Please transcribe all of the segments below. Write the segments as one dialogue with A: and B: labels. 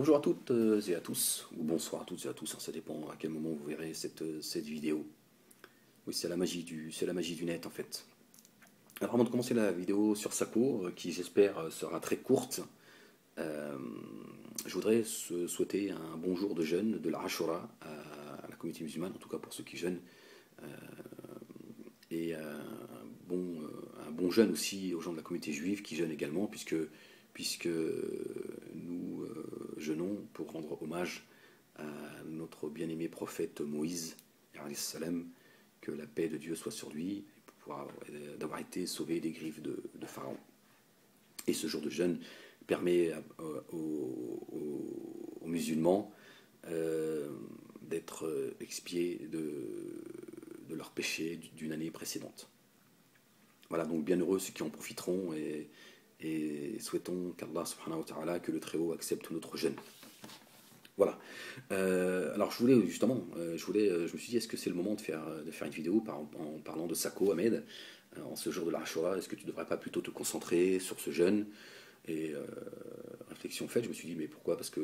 A: Bonjour à toutes et à tous, ou bonsoir à toutes et à tous, hein, ça dépend à quel moment vous verrez cette vidéo. Oui, c'est la magie du net en fait. Alors avant de commencer la vidéo sur Sako, qui j'espère sera très courte, euh, je voudrais souhaiter un bon jour de jeûne de la Ashura à la communauté musulmane, en tout cas pour ceux qui jeûnent, et un bon jeûne aussi aux gens de la communauté juive qui jeûnent également, puisque nous jeûnons pour rendre hommage à notre bien-aimé prophète Moïse, salam, que la paix de Dieu soit sur lui, d'avoir été sauvé des griffes de Pharaon. Et ce jour de jeûne permet aux musulmans d'être expiés de leurs péchés d'une année précédente. Voilà, donc bien heureux ceux qui en profiteront et souhaitons qu'Allah subhanahu wa ta'ala, que le Très-Haut accepte notre jeûne. Voilà. Alors je voulais justement, je me suis dit, est-ce que c'est le moment de faire une vidéo en parlant de Sako Ahmed en ce jour de la Ashura? Est-ce que tu ne devrais pas plutôt te concentrer sur ce jeûne? Et réflexion faite, je me suis dit, mais pourquoi? Est-ce que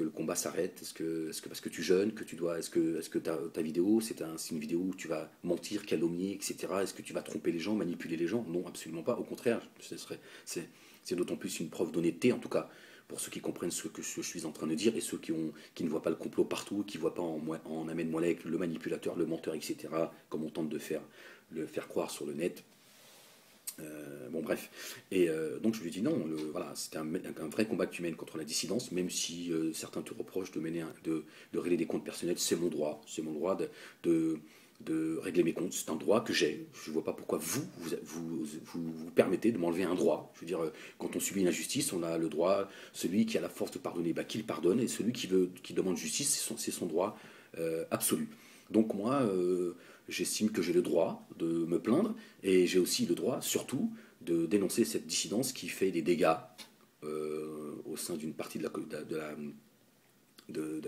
A: le combat s'arrête? Est-ce que parce que tu jeûnes, que tu dois, est-ce que ta vidéo, c'est une vidéo où tu vas mentir, calomnier, etc. Est-ce que tu vas tromper les gens, manipuler les gens? Non, absolument pas. Au contraire, c'est d'autant plus une preuve d'honnêteté, en tout cas, pour ceux qui comprennent ce que je suis en train de dire et ceux qui ne voient pas le complot partout, qui ne voient pas en Ahmed Moalek le manipulateur, le menteur, etc., comme on tente de le faire croire sur le net. Bon bref, et donc je lui ai dit non, voilà, c'était un vrai combat que tu mènes contre la dissidence, même si certains te reprochent de régler des comptes personnels, c'est mon droit de régler mes comptes, c'est un droit que j'ai, je ne vois pas pourquoi vous permettez de m'enlever un droit. Je veux dire, quand on subit une injustice, on a le droit, celui qui a la force de pardonner, bah, qu'il pardonne, et celui qui demande justice, c'est son droit absolu. Donc moi, j'estime que j'ai le droit de me plaindre et j'ai aussi le droit, surtout, de dénoncer cette dissidence qui fait des dégâts au sein d'une partie de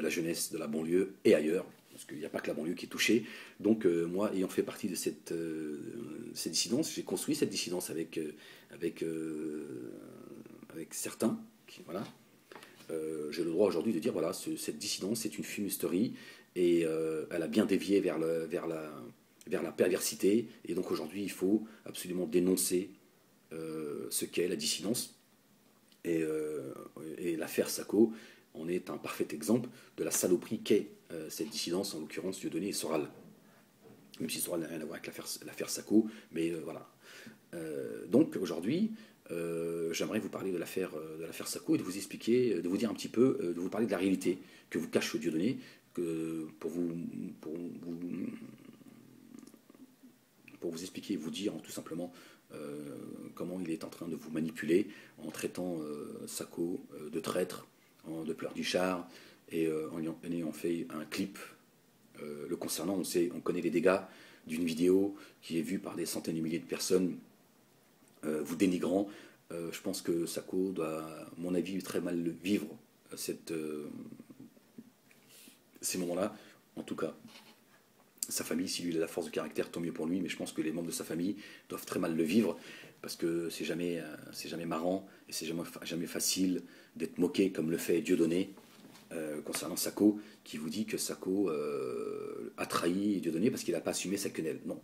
A: la jeunesse de la banlieue et ailleurs, parce qu'il n'y a pas que la banlieue qui est touchée. Donc moi, ayant fait partie de cette dissidence, j'ai construit cette dissidence avec certains, voilà. J'ai le droit aujourd'hui de dire, voilà, cette dissidence, c'est une fumisterie, et elle a bien dévié vers la perversité, et donc aujourd'hui, il faut absolument dénoncer ce qu'est la dissidence, et l'affaire Sako en est un parfait exemple de la saloperie qu'est cette dissidence, en l'occurrence Dieudonné et Soral. Même si Soral n'a rien à voir avec l'affaire Sako, mais voilà. Donc aujourd'hui, j'aimerais vous parler de l'affaire Sako et de vous expliquer, de vous dire un petit peu, de vous parler de la réalité que vous cache Dieudonné, pour vous expliquer et vous dire tout simplement comment il est en train de vous manipuler en traitant Sako de traître, de pleurnichard, et en ayant fait un clip le concernant. On connaît les dégâts d'une vidéo qui est vue par des centaines de milliers de personnes vous dénigrant. Je pense que Sako doit, à mon avis, très mal vivre ces moments-là. En tout cas, sa famille, si lui a la force de caractère, tant mieux pour lui, mais je pense que les membres de sa famille doivent très mal le vivre, parce que c'est jamais marrant, et c'est jamais facile d'être moqué comme le fait Dieudonné concernant Sako, qui vous dit que Sako a trahi Dieudonné parce qu'il n'a pas assumé sa quenelle. Non.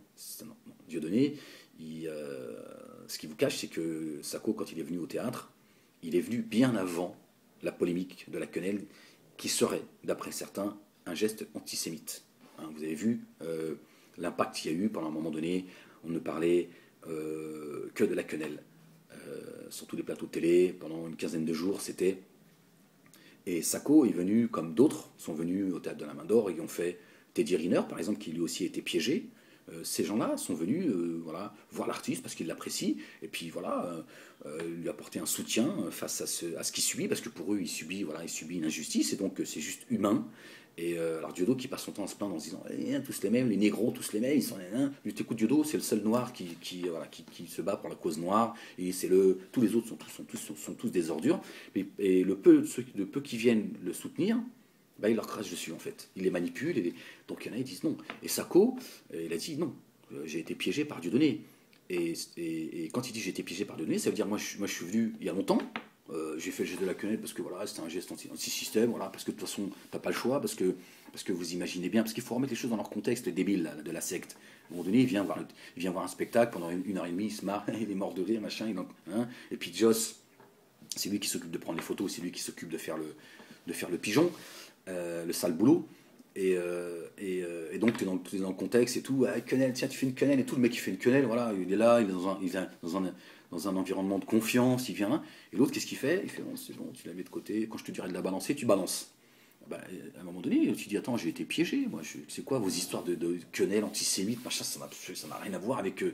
A: Dieudonné, ce qui vous cache, c'est que Sako, quand il est venu au théâtre, il est venu bien avant la polémique de la quenelle, qui serait, d'après certains, un geste antisémite. Hein, vous avez vu l'impact qu'il y a eu pendant un moment donné. On ne parlait que de la quenelle. Sur tous les plateaux de télé, pendant une quinzaine de jours, c'était... Et Sako est venu, comme d'autres sont venus au Théâtre de la Main d'Or, et ont fait Teddy Riner, par exemple, qui lui aussi a été piégé. Ces gens-là sont venus voilà, voir l'artiste parce qu'ils l'apprécient, et puis voilà, lui apporter un soutien face à ce qu'il subit, parce que pour eux, il subit une injustice, et donc c'est juste humain. Et alors Diodo qui passe son temps à se plaindre en se disant tous les mêmes, les négros, tous les mêmes, ils sont les mêmes. Tu écoutes Diodo, c'est le seul noir qui se bat pour la cause noire, et tous les autres sont tous des ordures. Et le peu qui viennent le soutenir, bah, il leur crache dessus en fait. Il les manipule, donc il y en a qui disent non. Et Sako, il a dit non, j'ai été piégé par Dieudonné. Et quand il dit j'ai été piégé par Dieudonné, ça veut dire moi je suis venu il y a longtemps, j'ai fait le geste de la quenelle parce que voilà, c'était un geste anti-système, voilà, parce que de toute façon, t'as pas le choix, parce que vous imaginez bien, parce qu'il faut remettre les choses dans leur contexte débile là, de la secte. À un moment donné, il vient voir un spectacle pendant une heure et demie, il se marre, il est mort de rire, machin, hein, et puis Joss, c'est lui qui s'occupe de prendre les photos, c'est lui qui s'occupe de faire le pigeon, le sale boulot. Et donc tu es dans le contexte et tout, ah, quenelle, tiens tu fais une quenelle et tout, le mec il fait une quenelle, voilà, il est là, il est dans un environnement de confiance, il vient là, et l'autre qu'est-ce qu'il fait? Il fait bon c'est bon, tu la mets de côté, quand je te dirai de la balancer, tu balances. Bah, à un moment donné, tu dis attends j'ai été piégé, moi c'est quoi vos histoires de quenelle antisémite, machin, ça n'a rien à voir avec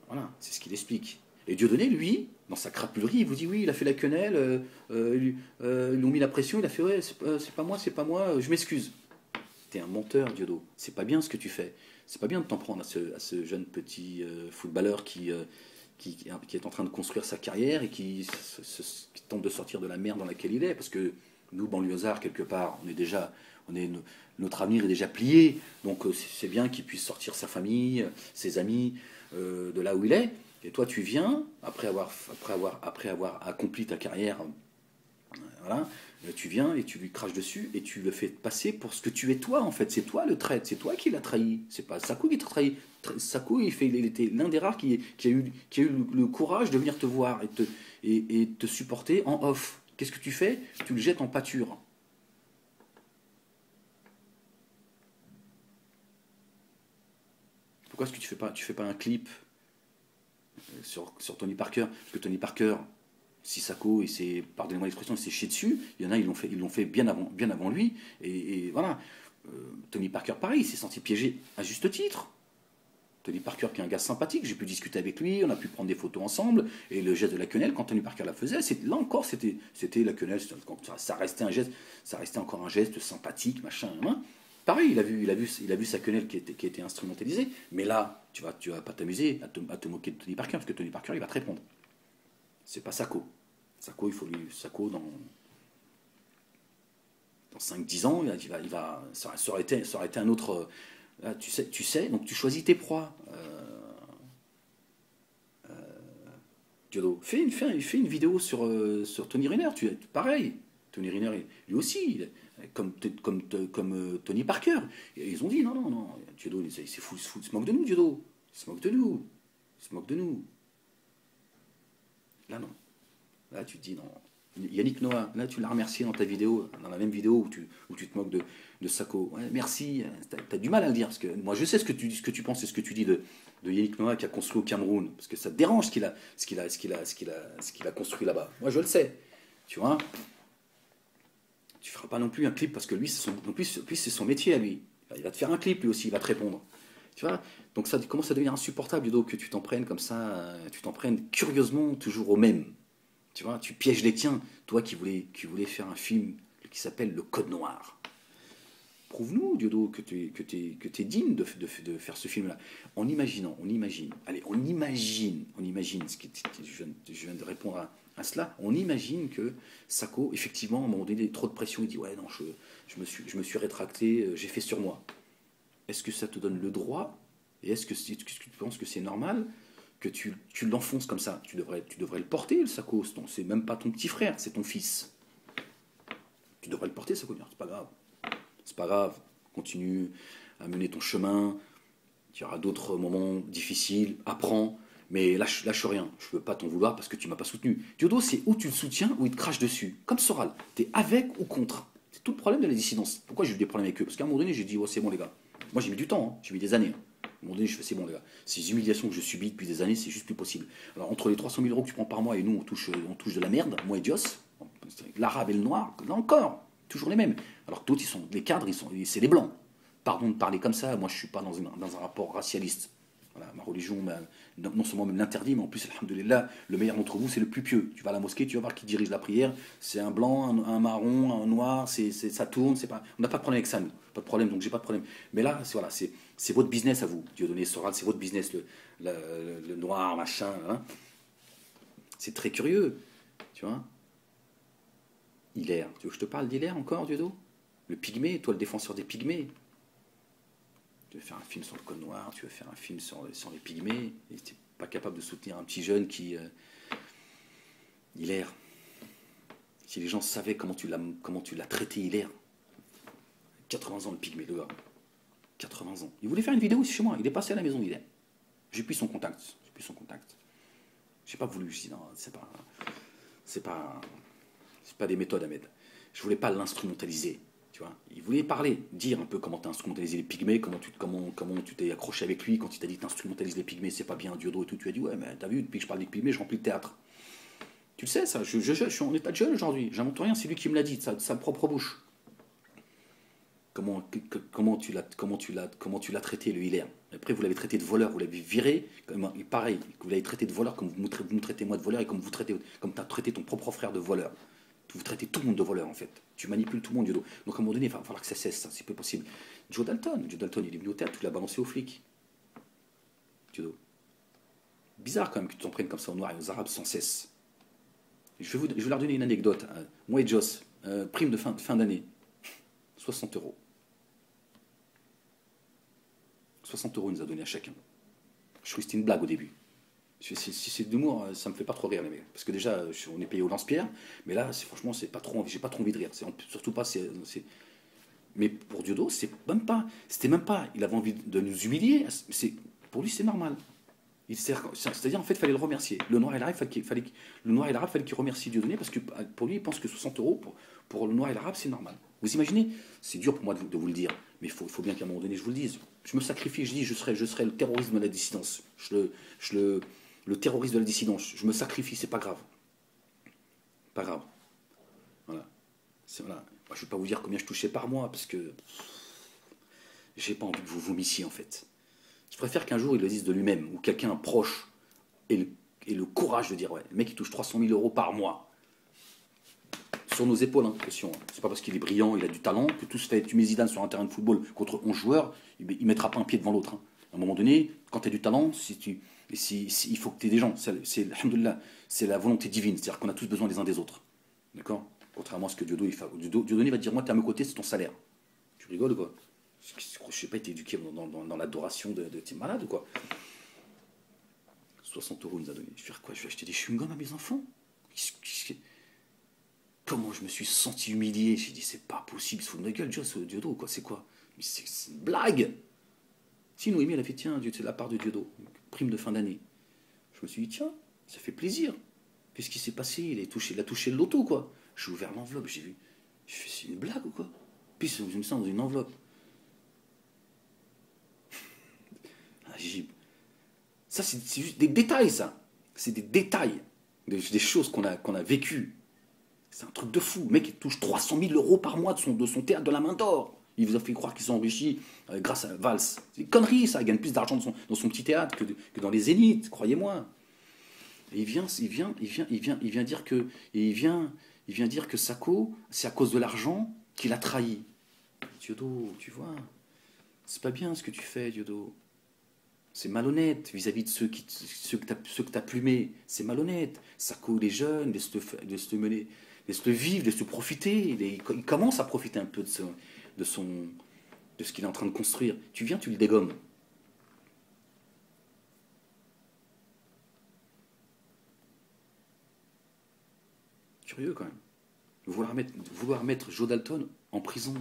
A: voilà, c'est ce qu'il explique. Et Dieudonné, lui, dans sa crapulerie, il vous dit oui, il a fait la quenelle, ils lui ont mis la pression, il a fait ouais, c'est pas moi, je m'excuse. T'es un menteur, Diodo. C'est pas bien ce que tu fais. C'est pas bien de t'en prendre à ce jeune petit footballeur qui est en train de construire sa carrière et qui tente de sortir de la merde dans laquelle il est. Parce que nous, banlieusards, quelque part, notre avenir est déjà plié. Donc c'est bien qu'il puisse sortir sa famille, ses amis de là où il est. Et toi, tu viens, après avoir accompli ta carrière, voilà, tu viens et tu lui craches dessus et tu le fais passer pour ce que tu es toi, en fait. C'est toi le traître, c'est toi qui l'as trahi. C'est pas Sakou qui t'a trahi. Sakou, il était l'un des rares qui a eu le courage de venir te voir et te supporter en off. Qu'est-ce que tu fais? Tu le jettes en pâture. Pourquoi est-ce que tu fais pas un clip sur Tony Parker? Parce que Tony Parker, si Sako, pardonnez-moi l'expression, il s'est chié dessus, il y en a, ils l'ont fait bien avant lui, et voilà. Tony Parker, pareil, il s'est senti piégé à juste titre. Tony Parker, qui est un gars sympathique, j'ai pu discuter avec lui, on a pu prendre des photos ensemble, et le geste de la quenelle, quand Tony Parker la faisait, là encore, c'était la quenelle, ça restait un geste, ça restait encore un geste sympathique, machin, hein. Pareil, il a vu sa quenelle qui était instrumentalisée, mais là, tu vas pas t'amuser à te moquer de Tony Parker, parce que Tony Parker, il va te répondre. C'est pas Sako. Sako, dans 5-10 ans, ça aurait été un autre. Là, tu sais, donc tu choisis tes proies. Diodo, fais une vidéo sur Tony Riner. Pareil, Tony Riner, lui aussi, comme Tony Parker. Et ils ont dit non, Diodo, il se moque de nous, Diodo. Il se moque de nous. Il se moque de nous. Là, non. Là, tu te dis non. Yannick Noah, là, tu l'as remercié dans ta vidéo, dans la même vidéo où tu te moques de Sako. Ouais, merci. T'as du mal à le dire, parce que moi, je sais ce que tu penses et ce que tu dis de Yannick Noah qui a construit au Cameroun, parce que ça te dérange ce qu'il a construit là-bas. Moi, je le sais. Tu vois, tu feras pas non plus un clip, parce que lui, c'est son métier à lui. Il va te faire un clip, lui aussi, il va te répondre. Tu vois, donc ça commence à devenir insupportable, Ludo, que tu t'en prennes comme ça, tu t'en prennes curieusement toujours au même. Tu vois, tu pièges les tiens, toi qui voulais faire un film qui s'appelle Le Code Noir. Prouve-nous, Diodo, que tu es digne de faire ce film-là. On imagine, je viens de répondre à cela, on imagine que Sako, effectivement, à un moment donné, trop de pression, il dit, ouais, non, je me suis rétracté, j'ai fait sur moi. Est-ce que ça te donne le droit, et est-ce que tu penses que c'est normal que tu l'enfonces comme ça? Tu devrais le porter, le Sako. C'est même pas ton petit frère, c'est ton fils. Tu devrais le porter, Sako. C'est pas grave. C'est pas grave. Continue à mener ton chemin. Il y aura d'autres moments difficiles. Apprends. Mais lâche rien. Je ne veux pas t'en vouloir parce que tu m'as pas soutenu. Diodo, c'est où tu le soutiens ou il te crache dessus. Comme Soral. Tu es avec ou contre. C'est tout le problème de la dissidence. Pourquoi j'ai eu des problèmes avec eux? Parce qu'à un moment donné, j'ai dit, oh, c'est bon, les gars. Moi, j'ai mis du temps. Hein. J'ai mis des années. À un moment donné, je fais, c'est bon, les gars. Ces humiliations que je subis depuis des années, c'est juste plus possible. Alors, entre les 300 000 euros que tu prends par mois et nous, on touche de la merde, moi et Dios, l'arabe et le noir, là encore, toujours les mêmes. Alors que d'autres, les cadres, c'est les blancs. Pardon de parler comme ça, moi, je ne suis pas dans un rapport racialiste. Voilà, ma religion, non seulement même l'interdit, mais en plus, alhamdoulilah, le meilleur d'entre vous, c'est le plus pieux. Tu vas à la mosquée, tu vas voir qui dirige la prière. C'est un blanc, un marron, un noir, ça tourne. On n'a pas de problème avec ça, nous. Pas de problème, donc j'ai pas de problème. Mais là, c'est votre business à vous. Dieudonné Soral, c'est votre business, le noir, machin. Hein. C'est très curieux, tu vois. Hilaire. Tu veux que je te parle d'Hilaire encore, Diodo? Le pygmée, toi, le défenseur des pygmées. Tu veux faire un film sur le code noir, tu veux faire un film sur les pygmées, et tu n'es pas capable de soutenir un petit jeune qui Hilaire, si les gens savaient comment tu l'as traité, Hilaire. 80 ans, le pygmée, le gars. 80 ans. Il voulait faire une vidéo ici chez moi. Il est passé à la maison, Hilaire. J'ai plus son contact. J'ai pas voulu. Je dis non, c'est pas des méthodes, Ahmed. Je voulais pas l'instrumentaliser. Tu vois, il voulait parler, dire un peu comment t'as instrumentalisé les pygmées, comment tu t'es accroché avec lui quand il t'a dit t'instrumentalises les pygmées, c'est pas bien, Diodo et tout. Tu as dit ouais, mais t'as vu, depuis que je parle des pygmées, je remplis le théâtre. Tu le sais, ça, je suis en état de jeûne aujourd'hui. J'invente rien, c'est lui qui me l'a dit, de sa propre bouche. Comment tu l'as traité, le Hilaire. Après, vous l'avez traité de voleur, vous l'avez viré, pareil, vous l'avez traité de voleur comme vous me traitez moi de voleur et comme tu as traité ton propre frère de voleur. Vous traitez tout le monde de voleur, en fait. Tu manipules tout le monde, Diodo. Donc, à un moment donné, il va falloir que ça cesse, ça, c'est peu possible. Joe Dalton, il est venu au théâtre, tu l'as balancé aux flics. Diodo. Bizarre, quand même, que tu t'en prennes comme ça aux Noirs et aux Arabes sans cesse. Je vais leur donner une anecdote. Moi et Joss, prime de fin d'année. 60 euros. 60 euros, il nous a donné à chacun. Je trouvais que c'était une blague au début. Si c'est de l'humour, ça me fait pas trop rire, les mecs. Parce que déjà, on est payé au lance-pierre, mais là, franchement, j'ai pas trop envie de rire. Surtout pas. Mais pour Diodo, c'était même pas. Il avait envie de nous humilier. Pour lui, c'est normal. C'est-à-dire, en fait, il fallait le remercier. Le Noir et l'Arabe, fallait qu'il remercie Dieudonné parce que pour lui, il pense que 60 euros pour le Noir et l'Arabe, c'est normal. Vous imaginez? C'est dur pour moi de vous le dire, mais il faut bien qu'à un moment donné, je vous le dise. Je me sacrifie, je dis, je serai le terrorisme de la dissidence. Le terroriste de la dissidence. Je me sacrifie, c'est pas grave. Pas grave. Voilà. Voilà. Moi, je ne vais pas vous dire combien je touchais par mois parce que j'ai pas envie que vous vomissiez, en fait. Je préfère qu'un jour il le dise de lui-même, ou quelqu'un proche ait le courage de dire ouais, le mec il touche 300 000 euros par mois. Sur nos épaules, hein, question. C'est pas parce qu'il est brillant, il a du talent, que tout se fait. Tu mets Zidane sur un terrain de football contre 11 joueurs, il mettra pas un pied devant l'autre. Hein. À un moment donné, quand tu as du talent, il faut que tu aies des gens. Alhamdoulilah, c'est la volonté divine. C'est-à-dire qu'on a tous besoin les uns des autres. D'accord? Contrairement à ce que Diodo fait. Dieudonné va te dire moi, tu es à mes côtés, c'est ton salaire. Tu rigoles ou quoi? Je sais pas, été éduqué dans l'adoration de t'es malade ou quoi? 60 euros il nous a donné. Je vais faire quoi? Je vais acheter des chewing-gums à mes enfants? Comment je me suis senti humilié? J'ai dit c'est pas possible, il se fout de ma gueule, Diodo, quoi, c'est quoi? Mais c'est une blague! Si Noémie elle a fait tiens, c'est de la part de Diodo, prime de fin d'année. Je me suis dit tiens, ça fait plaisir. Qu'est-ce qui s'est passé? Il a touché le loto, quoi. J'ai ouvert l'enveloppe, j'ai vu. Je fais c'est une blague ou quoi? Puis je me sens dans une enveloppe. Ça, c'est juste des détails, ça. C'est des détails. Des choses qu'on a vécues. C'est un truc de fou. Le mec, il touche 300 000 euros par mois de son théâtre de la main d'or. Il vous a fait croire qu'ils sont enrichis grâce à Valls. C'est une connerie, ça. Il gagne plus d'argent dans son petit théâtre que dans les Zéniths, croyez-moi. Et il vient dire que Sako, c'est à cause de l'argent qu'il a trahi. Diodo, tu vois, c'est pas bien ce que tu fais, Diodo. C'est malhonnête vis-à-vis de ceux que tu as plumés. C'est malhonnête. Sako, les jeunes, laisse-le mener, laisse-le vivre, laisse-le profiter. Il commence à profiter un peu de ce qu'il est en train de construire. Tu viens, tu le dégommes. Curieux quand même. Vouloir mettre Joe Dalton en prison,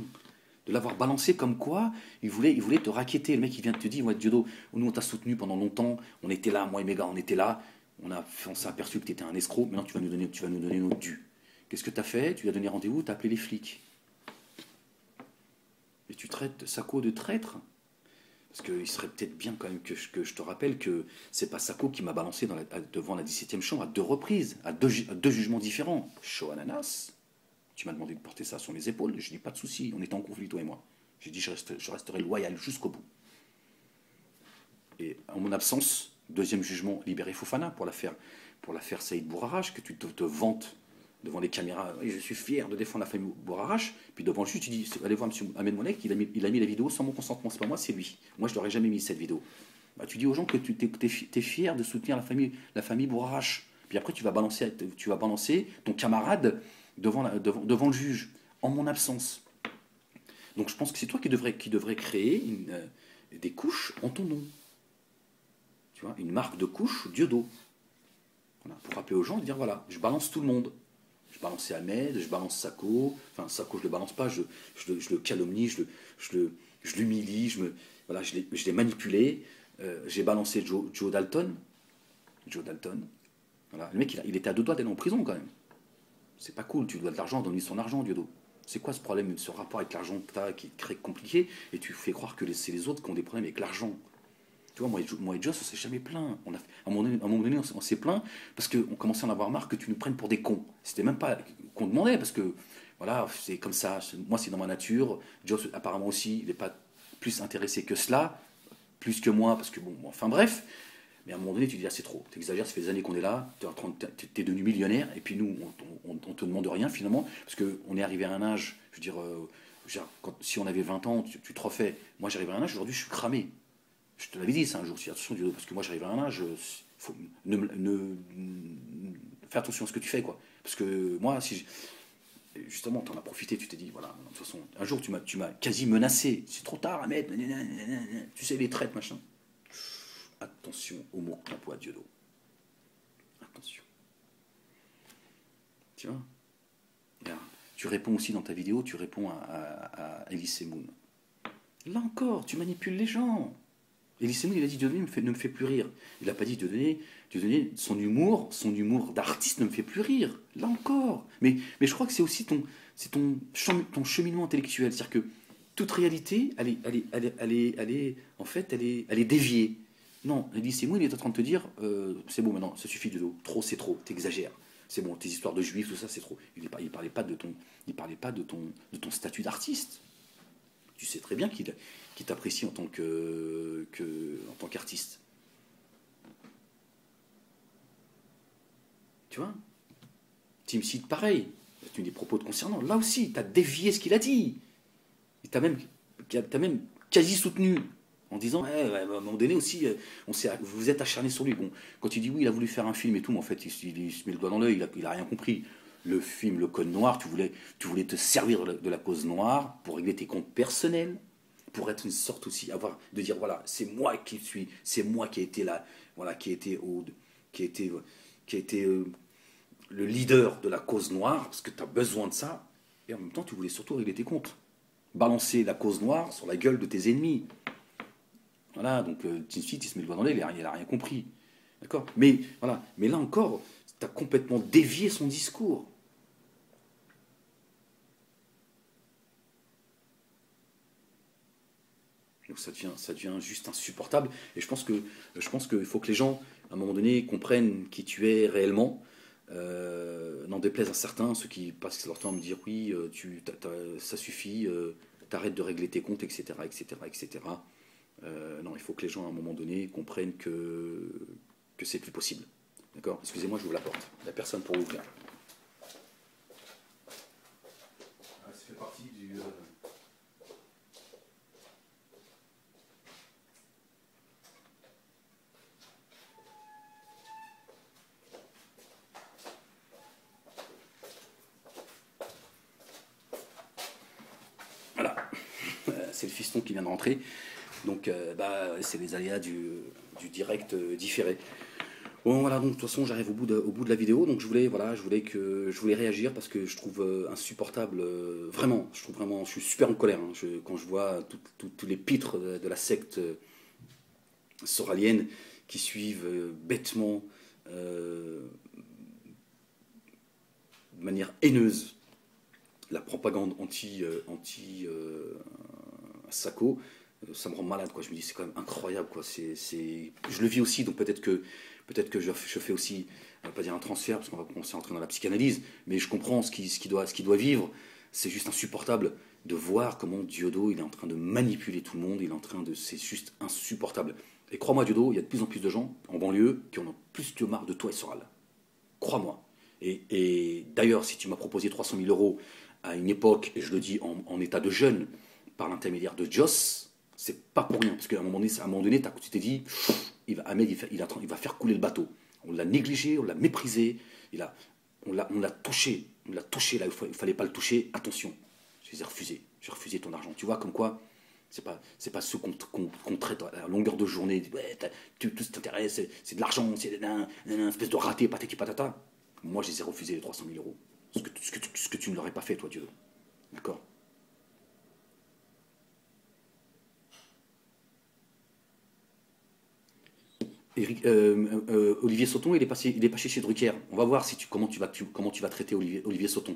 A: de l'avoir balancé comme quoi il voulait te raqueter. Le mec il vient de te dire ouais, Diodo, nous on t'a soutenu pendant longtemps, on était là, moi et mes gars on était là, on s'est aperçu que tu étais un escroc, maintenant tu vas nous donner notre dû. Qu'est-ce que tu as fait? Tu lui as donné rendez-vous, tu as appelé les flics. Et tu traites Sako de traître? Parce qu'il serait peut-être bien quand même que je te rappelle que c'est pas Sako qui m'a balancé devant la 17e chambre à 2 reprises, à deux jugements différents. Chaud ananas. Tu m'as demandé de porter ça sur mes épaules. Je dis pas de souci, on est en conflit, toi et moi. J'ai dit je resterai loyal jusqu'au bout. Et en mon absence, 2e jugement, libérer Fofana pour l'affaire Saïd Bourarache, que tu te vantes devant les caméras. Oui, je suis fier de défendre la famille Bourarache. Puis devant le juge, tu dis allez voir M. Ahmed Monek, il a mis la vidéo sans mon consentement. C'est pas moi, c'est lui. Moi, je l'aurais jamais mis cette vidéo. Bah, tu dis aux gens que tu es fier de soutenir la famille Bourarache. Puis après, tu vas balancer ton camarade devant le juge, en mon absence. Donc je pense que c'est toi qui devrais créer des couches en ton nom. Tu vois, une marque de couche Diodo. Voilà, pour rappeler aux gens, de dire voilà, je balance tout le monde. Je balançais Ahmed, je balance Sako. Enfin, Sako, je le balance pas, je le calomnie, je l'humilie, voilà, je l'ai manipulé. J'ai balancé Joe Dalton. Joe Dalton. Voilà. Le mec, il était à 2 doigts d'aller en prison quand même. C'est pas cool, tu dois de l'argent, donne-lui son argent, Diodo. C'est quoi ce problème, ce rapport avec l'argent que tu as, qui est très compliqué, et tu fais croire que c'est les autres qui ont des problèmes avec l'argent. Tu vois, moi et Joss, on s'est jamais plaint. À un moment donné, on s'est plaint parce qu'on commençait à en avoir marre que tu nous prennes pour des cons. C'était même pas qu'on demandait, parce que, voilà, c'est comme ça. Moi, c'est dans ma nature. Joss, apparemment aussi, il n'est pas plus intéressé que cela, plus que moi, parce que, bon, enfin bref. Mais à un moment donné, tu dis, ah, c'est trop. Tu exagères, ça fait des années qu'on est là, tu es devenu millionnaire, et puis nous, on te demande rien, finalement, parce qu'on est arrivé à un âge, je veux dire, si on avait 20 ans, tu te refais. Moi, j'arrive à un âge, aujourd'hui, je suis cramé. Je te l'avais dit ça un jour, si attention, parce que moi j'arrive à un âge, faut fais attention à ce que tu fais, quoi. Parce que moi, justement, tu en as profité, tu t'es dit, voilà, de toute façon, un jour tu m'as quasi menacé, c'est trop tard, Ahmed, tu sais, les traites, machin. Attention aux mots que tu emploies, Diodo. Attention. Tu vois. Tu réponds aussi dans ta vidéo, tu réponds à Elise Moon. Là encore, tu manipules les gens. Elise Moon, il a dit Dieudonné ne me fait plus rire. Il n'a pas dit Dieudonné, son humour d'artiste ne me fait plus rire. Là encore. Mais je crois que c'est aussi ton cheminement intellectuel. C'est-à-dire que toute réalité, en fait, elle est déviée. Non, Elise Moon, il est en train de te dire c'est bon maintenant, ça suffit Dieudonné. Trop, c'est trop, t'exagères. C'est bon, tes histoires de juifs, tout ça, c'est trop. Il parlait pas de ton statut d'artiste. Tu sais très bien qu'il t'apprécie en tant qu'artiste. Tu vois, Tim Seed, pareil. C'est des propos te concernant. Là aussi, tu as dévié ce qu'il a dit. Tu as même quasi soutenu en disant, à un moment donné aussi, vous vous êtes acharné sur lui. Bon, quand tu dis oui, il a voulu faire un film et tout, mais en fait, il se met le doigt dans l'œil, il a rien compris. Le film Le Code Noir, tu voulais te servir de la cause noire pour régler tes comptes personnels, pour être une sorte aussi, de dire voilà, c'est moi qui ai été là, voilà, qui a été le leader de la cause noire, parce que tu as besoin de ça, et en même temps, tu voulais surtout régler tes comptes. Balancer la cause noire sur la gueule de tes ennemis. Voilà, donc Tim Seed, il se met le doigt dans l'œil, il n'a rien compris. D'accord. Mais voilà, mais là encore, tu as complètement dévié son discours. Donc ça devient juste insupportable. Et je pense qu'il faut que les gens, à un moment donné, comprennent qui tu es réellement. N'en déplaise à certains, ceux qui passent leur temps à me dire oui, ça suffit, t'arrêtes de régler tes comptes, etc. etc. Non, il faut que les gens, à un moment donné, comprennent que c'est plus possible. D'accord. Excusez-moi, j'ouvre la porte. Il n'y a personne pour ouvrir. Ça fait partie du... Voilà. C'est le fiston qui vient de rentrer. Donc, c'est les aléas du direct différé. Bon, voilà, donc de toute façon, j'arrive au bout de la vidéo. Donc, je voulais réagir parce que je trouve insupportable, vraiment, je suis super en colère hein, quand je vois tous les pitres de la secte soralienne qui suivent bêtement, de manière haineuse, la propagande anti-Sako. Ça me rend malade, quoi. Je me dis c'est quand même incroyable, quoi. Je le vis aussi, donc peut-être que je fais aussi, on va pas dire un transfert parce qu'on va commencer à entrer dans la psychanalyse, mais je comprends ce qu'il doit vivre. C'est juste insupportable de voir comment Diodo il est en train de manipuler tout le monde, c'est juste insupportable. Et crois-moi Diodo, il y a de plus en plus de gens en banlieue qui en ont plus que marre de toi et Soral. Crois-moi. Et d'ailleurs, si tu m'as proposé 300 000 euros à une époque, et je le dis en état de jeune, par l'intermédiaire de Joss, c'est pas pour rien, parce qu'à un moment donné, tu t'es dit, Ahmed, il va faire couler le bateau. On l'a négligé, on l'a méprisé, on l'a touché là où il fallait pas le toucher. Attention, j'ai refusé ton argent. Tu vois, comme quoi, C'est pas ceux qu'on traite à la longueur de journée. Ouais, tout ce qui t'intéresse, c'est de l'argent, c'est une espèce de raté, patati patata. Moi, je les ai refusés les 300 000 euros. Ce que tu ne l'aurais pas fait, toi, Dieu. D'accord. Olivier Sauton, il est passé chez Drucker. On va voir si comment tu vas traiter Olivier Sauton.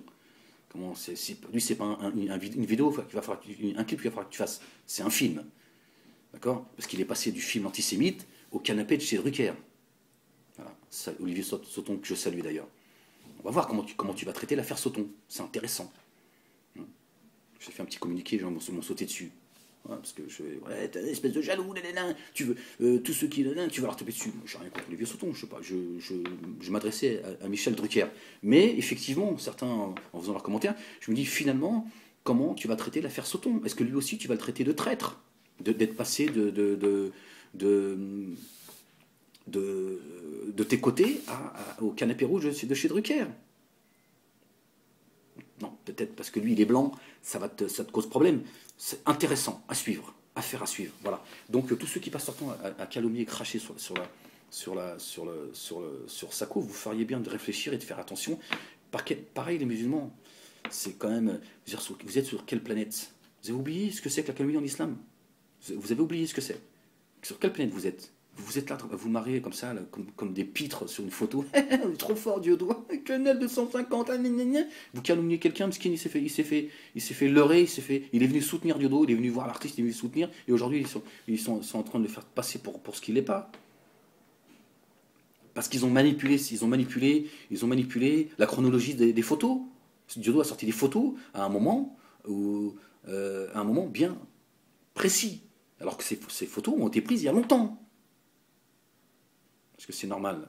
A: Lui, c'est pas une vidéo qu'il va falloir, un clip qu'il va falloir que tu fasses. C'est un film. D'accord. Parce qu'il est passé du film antisémite au canapé de chez Drucker. Voilà. Ça, Olivier Sauton, que je salue d'ailleurs. On va voir comment tu vas traiter l'affaire Sauton. C'est intéressant. J'ai fait un petit communiqué, les gens m'ont sauté dessus. Ouais, parce que ouais, t'es une espèce de jaloux, tu veux, tous ceux qui, tu vas leur taper dessus. J'ai rien contre Olivier Sauton, je sais pas, je m'adressais à Michel Drucker. Mais effectivement, certains, en faisant leurs commentaires, je me dis finalement, comment tu vas traiter l'affaire Sauton? Est-ce que lui aussi tu vas le traiter de traître? D'être passé de tes côtés au canapé rouge de chez Drucker? Non, peut-être parce que lui, il est blanc, ça te cause problème. C'est intéressant à suivre, à faire à suivre. Voilà. Donc, tous ceux qui passent leur temps à calomnier et cracher sur Sako, vous feriez bien de réfléchir et de faire attention. Pareil, les musulmans, c'est quand même. Vous êtes sur quelle planète? Vous avez oublié ce que c'est que la calomnie en islam? Vous avez oublié ce que c'est? Sur quelle planète vous êtes? Vous êtes là, vous marrez comme ça, là, comme des pitres sur une photo. Trop fort, Dieu doigt. Quenelle de 150. Vous calomniez quelqu'un, Mskin, il s'est fait leurrer, il est venu soutenir Diodo, il est venu voir l'artiste, il est venu soutenir, et aujourd'hui sont en train de le faire passer pour ce qu'il n'est pas. Parce qu'ils ont manipulé la chronologie des photos. Diodo a sorti des photos à un moment bien précis, alors que ces photos ont été prises il y a longtemps. Parce que c'est normal.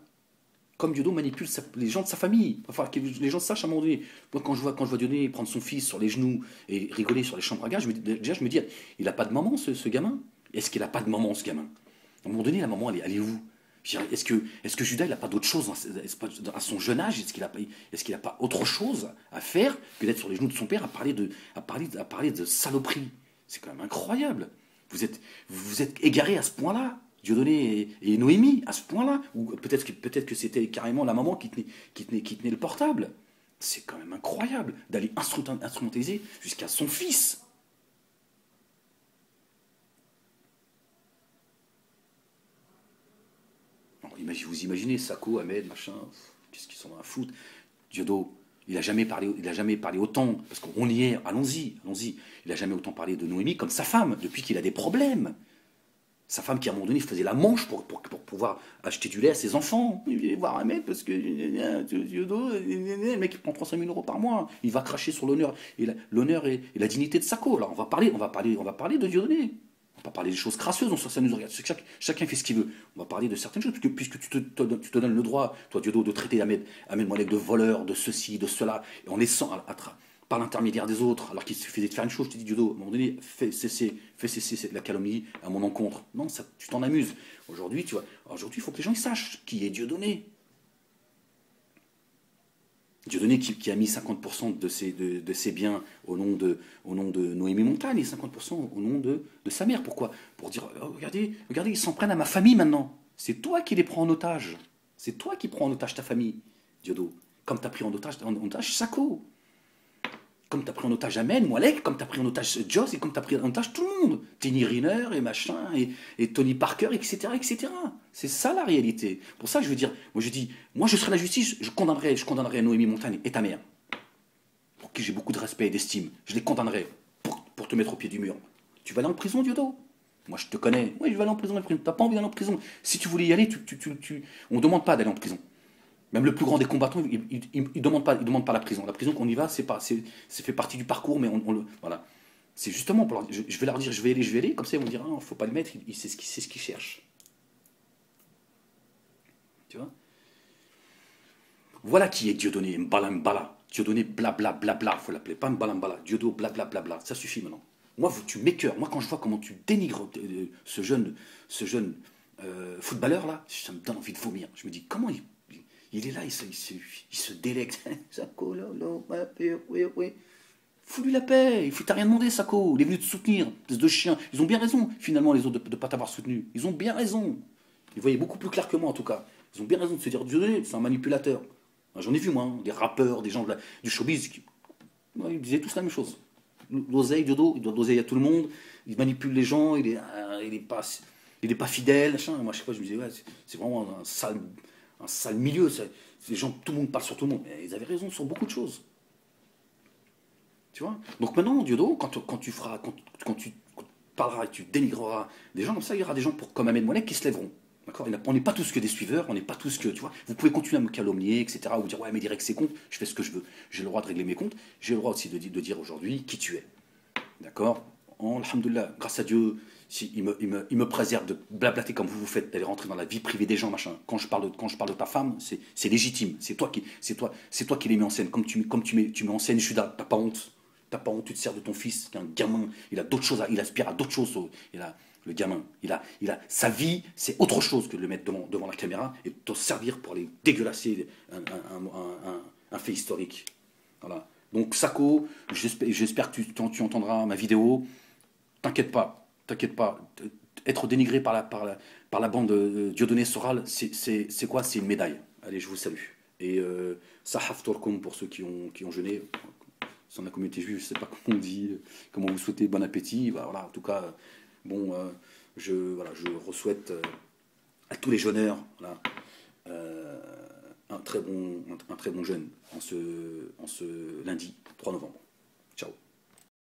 A: Comme Diodo manipule les gens de sa famille. Il va falloir que les gens sachent à un moment donné. Moi, quand je vois Diodo prendre son fils sur les genoux et rigoler sur les chambres à gaz, déjà, je me dis, il n'a pas de maman, ce gamin? Est-ce qu'il n'a pas de maman, ce gamin? À un moment donné, la maman, elle est où? Est-ce que Judas, il n'a pas d'autre chose à son jeune âge? Est-ce qu'il n'a pas autre chose à faire que d'être sur les genoux de son père à parler de saloperie? C'est quand même incroyable. Vous êtes égaré à ce point-là. Dieudonné et Noémie, à ce point-là. Ou peut-être que c'était carrément la maman qui tenait le portable. C'est quand même incroyable d'aller instrumentaliser jusqu'à son fils. Alors, vous imaginez Sako, Ahmed, machin, qu'est-ce qu'ils sont dans la foutre? Diodo, il n'a jamais parlé autant, parce qu'on y est, allons-y. Il n'a jamais autant parlé de Noémie comme sa femme, depuis qu'il a des problèmes. Sa femme qui, à un moment donné, faisait la manche pour pouvoir acheter du lait à ses enfants. Il vient voir un mec parce que le mec il prend 300 000 euros par mois. Il va cracher sur l'honneur et la dignité de Sako. Alors on va parler de Dieudonné. On va pas parler des choses crasseuses, ça nous regarde. Chacun fait ce qu'il veut. On va parler de certaines choses, puisque tu te donnes le droit, toi Diodo, de traiter Ahmed Moalek de voleur, de ceci, de cela, et en laissant par l'intermédiaire des autres, alors qu'il suffisait de faire une chose, je te dis, Diodo, à un moment donné, fais cesser la calomnie à mon encontre. Non, ça, tu t'en amuses. Aujourd'hui, il faut que les gens ils sachent qui est Dieudonné. Dieudonné qui a mis 50% de ses biens au nom de Noémie Montagne et 50% au nom de sa mère. Pourquoi? Pour dire, oh, regardez, ils s'en prennent à ma famille maintenant. C'est toi qui les prends en otage. C'est toi qui prends en otage ta famille, Diodo. Comme tu as pris en otage Sako. Comme tu as pris en otage Ahmed Moalek, comme tu as pris en otage Joss et comme tu as pris en otage tout le monde. Tenny Riner et machin, et Tony Parker, etc. C'est ça la réalité. Pour ça, je veux dire, moi je serai la justice, je condamnerai Noémie Montagne et ta mère, pour qui j'ai beaucoup de respect et d'estime. Je les condamnerai pour te mettre au pied du mur. Tu vas aller en prison, Diodo? Moi je te connais. Oui, je vais aller en prison. T'as pas envie d'aller en prison. Si tu voulais y aller, on ne demande pas d'aller en prison. Même le plus grand des combattants, il ne demande pas la prison. La prison qu'on y va, c'est fait partie du parcours, mais voilà. C'est justement pour leur dire, je vais leur dire, je vais aller, comme ça ils vont dire, il ne faut pas le mettre, il sait ce qu'il cherche. Tu vois? Voilà qui est Dieudonné Mbala Mbala. Dieudonné blabla blabla, il faut l'appeler, pas Mbala Mbala. Diodo blabla blabla, ça suffit maintenant. Moi, tu m'écœures. Moi, quand je vois comment tu dénigres ce jeune footballeur là, ça me donne envie de vomir. Je me dis, comment il est là, il se délecte. Oui. Fous-lui la paix, t'as rien demandé, Sako. Il est venu te soutenir, espèce de chien. Ils ont bien raison, finalement, les autres, de ne pas t'avoir soutenu. Ils ont bien raison. Ils voyaient beaucoup plus clair que moi, en tout cas. Ils ont bien raison de se dire, désolé, c'est un manipulateur. J'en ai vu, moi, hein, des rappeurs, des gens du showbiz, ouais, ils disaient tous la même chose. L'oseille, Dodo, il doit l'oseille à tout le monde, il manipule les gens, il est pas fidèle. Machin. Moi, à chaque fois, je me disais, ouais, c'est vraiment un sale milieu. Les gens, tout le monde parle sur tout le monde. Mais ils avaient raison sur beaucoup de choses. Tu vois. Donc maintenant, Diodo, quand tu parleras et tu dénigreras des gens comme ça, il y aura des gens comme Ahmed Mohamed qui se lèveront. D'accord. On n'est pas tous que des suiveurs, on n'est pas tous que, tu vois. Vous pouvez continuer à me calomnier, etc. Ou dire, ouais, mais direct c'est compte, je fais ce que je veux. J'ai le droit de régler mes comptes. J'ai le droit aussi de dire aujourd'hui qui tu es. D'accord. Alhamdoulilah, grâce à Dieu, si, il me préserve de blablater comme vous faites, d'aller rentrer dans la vie privée des gens, machin. Quand je parle de ta femme, c'est légitime. C'est toi qui les mets en scène. Comme tu mets en scène Judas, t'as pas honte. T'as pas honte, tu te sers de ton fils, qui est un gamin. Il a d'autres choses, il aspire à d'autres choses. Le gamin, sa vie, c'est autre chose que de le mettre devant la caméra et de te servir pour aller dégueulasser un fait historique. Voilà. Donc, Sako, j'espère que tu entendras ma vidéo. T'inquiète pas, t'inquiète pas. Être dénigré par la bande Dieudonné Soral, c'est quoi? C'est une médaille. Allez, je vous salue. Et Sahaf Torkoum pour ceux qui ont jeûné. Sans la communauté juive, je ne sais pas comment on dit, comment vous souhaitez bon appétit. Voilà, en tout cas, bon, je re-souhaite à tous les jeûneurs voilà, un très bon jeûne en ce lundi 3 novembre. Ciao.